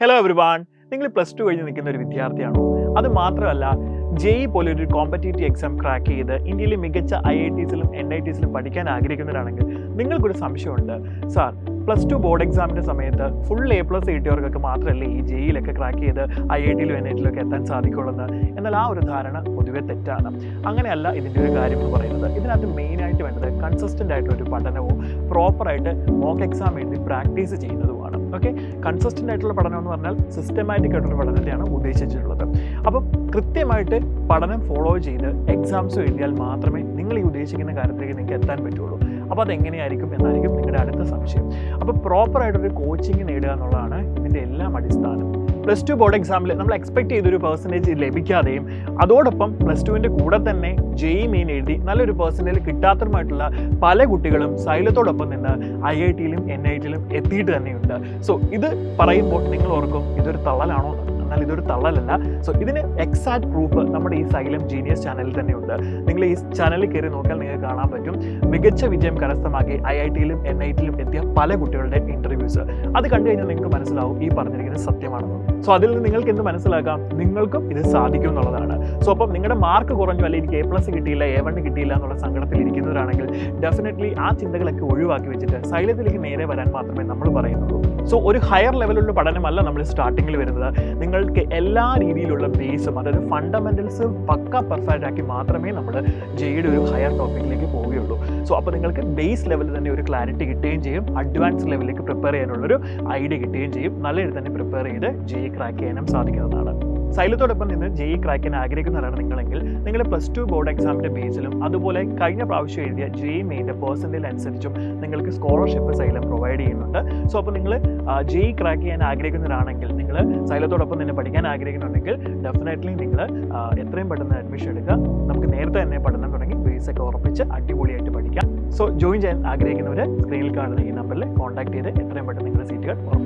Hello everyone, നിങ്ങൾ plus two കഴിഞ്ഞ് നിൽക്കുന്ന ഒരു വിദ്യാർത്ഥിയാണോ? അത് മാത്രമല്ല, ജെഇ പോലെ ഒരു കോമ്പറ്റേറ്റീവ് എക്സാം ക്രാക്ക് ചെയ്ത് ഇന്ത്യയിലെ മികച്ച IITസിലും NITസിലും പഠിക്കാൻ ആഗ്രഹിക്കുന്നവരാണെങ്കിൽ നിങ്ങൾക്കൊരു സംശയമുണ്ട്. സാർ, പ്ലസ് ടു ബോർഡ് എക്സാമിൻ്റെ സമയത്ത് ഫുൾ A+ കിട്ടിയവർക്കൊക്കെ മാത്രമല്ലേ ഈ ജെഇയിലൊക്കെ ക്രാക്ക് ചെയ്ത് IITയിലും NITയിലും ഒക്കെ എത്താൻ സാധിക്കുള്ളൂ. എന്നാൽ ആ ഒരു ധാരണ പൊതുവെ തെറ്റാണ്. അങ്ങനെയല്ല ഇതിൻ്റെ ഒരു കാര്യം എന്ന് പറയുന്നത്. ഇതിനകത്ത് മെയിനായിട്ട് വേണ്ടത് കൺസിസ്റ്റൻ്റ് ആയിട്ടൊരു പഠനവും പ്രോപ്പറായിട്ട് മോക്ക് എക്സാം എഴുതി പ്രാക്ടീസ് ചെയ്യുന്നതുമാണ്. ഓക്കെ, കൺസിസ്റ്റൻ്റ് ആയിട്ടുള്ള പഠനം എന്ന് പറഞ്ഞാൽ സിസ്റ്റമാറ്റിക് ആയിട്ടുള്ള പഠനത്തെയാണ് ഉദ്ദേശിച്ചിട്ടുള്ളത്. അപ്പം കൃത്യമായിട്ട് പഠനം ഫോളോ ചെയ്ത് എക്സാംസ് എഴുതിയാൽ മാത്രമേ നിങ്ങൾ ഈ ഉദ്ദേശിക്കുന്ന കാര്യത്തിലേക്ക് നിങ്ങൾക്ക് എത്താൻ പറ്റുള്ളൂ. അപ്പോൾ അതെങ്ങനെയായിരിക്കും എന്നായിരിക്കും നിങ്ങളുടെ അടുത്ത സംശയം. അപ്പോൾ പ്രോപ്പറായിട്ടൊരു കോച്ചിങ് നേടുക എന്നുള്ളതാണ് ഇതിൻ്റെ എല്ലാം അടിസ്ഥാനം. പ്ലസ് ടു ബോർഡ് എക്സാമിൽ നമ്മൾ എക്സ്പെക്ട് ചെയ്തൊരു പെർസെൻറ്റേജ് ലഭിക്കാതെയും അതോടൊപ്പം പ്ലസ് ടുവിൻ്റെ കൂടെ തന്നെ ജെഇ മെയിൻ എഴുതി നല്ലൊരു പെർസെൻറ്റേജ് കിട്ടാത്തതുമായിട്ടുള്ള പല കുട്ടികളും സൈലത്തോടൊപ്പം നിന്ന് IITയിലും NITയിലും എത്തിയിട്ട് തന്നെയുണ്ട്. സോ ഇത് പറയുമ്പോൾ നിങ്ങൾ ഓർക്കും ഇതൊരു തള്ളലാണോ എന്ന്. എന്നാൽ ഇതൊരു തള്ളലല്ല. സോ ഇതിന് എക്സാക്ട് പ്രൂഫ് നമ്മുടെ ഈ സൈലം ജീനിയസ് ചാനലിൽ തന്നെയുണ്ട്. നിങ്ങൾ ഈ ചാനലിൽ കയറി നോക്കിയാൽ നിങ്ങൾക്ക് കാണാൻ പറ്റും മികച്ച വിജയം കരസ്ഥമാക്കി IITയിലും NITയിലും എത്തിയ പല കുട്ടികളുടെ ഇൻ്റർവ്യൂസ്. അത് കണ്ടു കഴിഞ്ഞാൽ നിങ്ങൾക്ക് മനസ്സിലാവും ഈ പറഞ്ഞിരിക്കുന്നത് സത്യമാണെന്ന്. സോ അതിൽ നിന്ന് നിങ്ങൾക്ക് എന്ത് മനസ്സിലാക്കാം? നിങ്ങൾക്കും ഇത് സാധിക്കും എന്നുള്ളതാണ്. സോ അപ്പം നിങ്ങളുടെ മാർക്ക് കുറഞ്ഞു, അല്ലെങ്കിൽ എനിക്ക് A+ കിട്ടിയില്ല, A1 കിട്ടിയില്ല എന്നുള്ള സങ്കടത്തിൽ ഇരിക്കുന്നവരാണെങ്കിൽ ഡെഫിനറ്റ്ലി ആ ചിന്തകളൊക്കെ ഒഴിവാക്കി വെച്ചിട്ട് സൈലത്തിലേക്ക് നേരെ വരാൻ മാത്രമേ നമ്മൾ പറയുന്നുള്ളൂ. സോ ഒരു ഹയർ ലെവലുള്ള പഠനമല്ല നമ്മൾ സ്റ്റാർട്ടിങ്ങിൽ വരുന്നത്. നിങ്ങൾക്ക് എല്ലാ രീതിയിലുള്ള ബേസും, അതായത് ഫണ്ടമെന്റൽസ് പക്ക പെർഫെക്റ്റ് ആക്കി മാത്രമേ നമ്മൾ ജെഇയുടെ ഒരു ഹയർ ടോപ്പിക്കിലേക്ക് പോവുകയുള്ളൂ. സോ അപ്പോൾ നിങ്ങൾക്ക് ബേസ് ലെവലിൽ തന്നെ ഒരു ക്ലാരിറ്റി കിട്ടുകയും ചെയ്യും, അഡ്വാൻസ് ലെവലിലേക്ക് പ്രിപ്പയർ ചെയ്യാനുള്ളൊരു ഐഡിയ കിട്ടുകയും ചെയ്യും. നല്ല രീതിയിൽ തന്നെ പ്രിപ്പയർ ചെയ്ത് ജെഇ ക്രാക്ക് ചെയ്യാനും സാധിക്കുന്നതാണ്. സൈലത്തോടൊപ്പം നിന്ന് ജെഇ ക്രാക്ക് ചെയ്യാൻ ആഗ്രഹിക്കുന്നവരാണ് നിങ്ങളെങ്കിൽ നിങ്ങൾ പ്ലസ് ടു ബോർഡ് എക്സാമിൻ്റെ ബേസിലും അതുപോലെ കഴിഞ്ഞ പ്രാവശ്യം എഴുതിയ ജെഇ മെയിൻ്റെ പെർസെൻറ്റേജ് അനുസരിച്ചും നിങ്ങൾക്ക് സ്കോളർഷിപ്പ് സൈലം പ്രൊവൈഡ് ചെയ്യുന്നുണ്ട്. സോ അപ്പോൾ നിങ്ങൾ ജെഇ ക്രാക്ക് ചെയ്യാൻ ആഗ്രഹിക്കുന്നവരാണെങ്കിൽ, നിങ്ങൾ സൈലത്തോടൊപ്പം തന്നെ പഠിക്കാൻ ആഗ്രഹിക്കുന്നുണ്ടെങ്കിൽ ഡെഫിനറ്റ്ലി നിങ്ങൾ എത്രയും പെട്ടെന്ന് അഡ്മിഷൻ എടുക്കുക. നമുക്ക് നേരത്തെ തന്നെ പഠനം തുടങ്ങി ബേസൊക്കെ ഉറപ്പിച്ച് അടിപൊളിയായിട്ട് പഠിക്കാം. സോ ജോയിൻ ചെയ്യാൻ ആഗ്രഹിക്കുന്നവർ സ്ക്രീനിൽ കാണുന്ന ഈ നമ്പറിൽ കോൺടാക്ട് ചെയ്ത് എത്രയും പെട്ടെന്ന് നിങ്ങളുടെ സീറ്റുകൾ ഉറപ്പിക്കുക.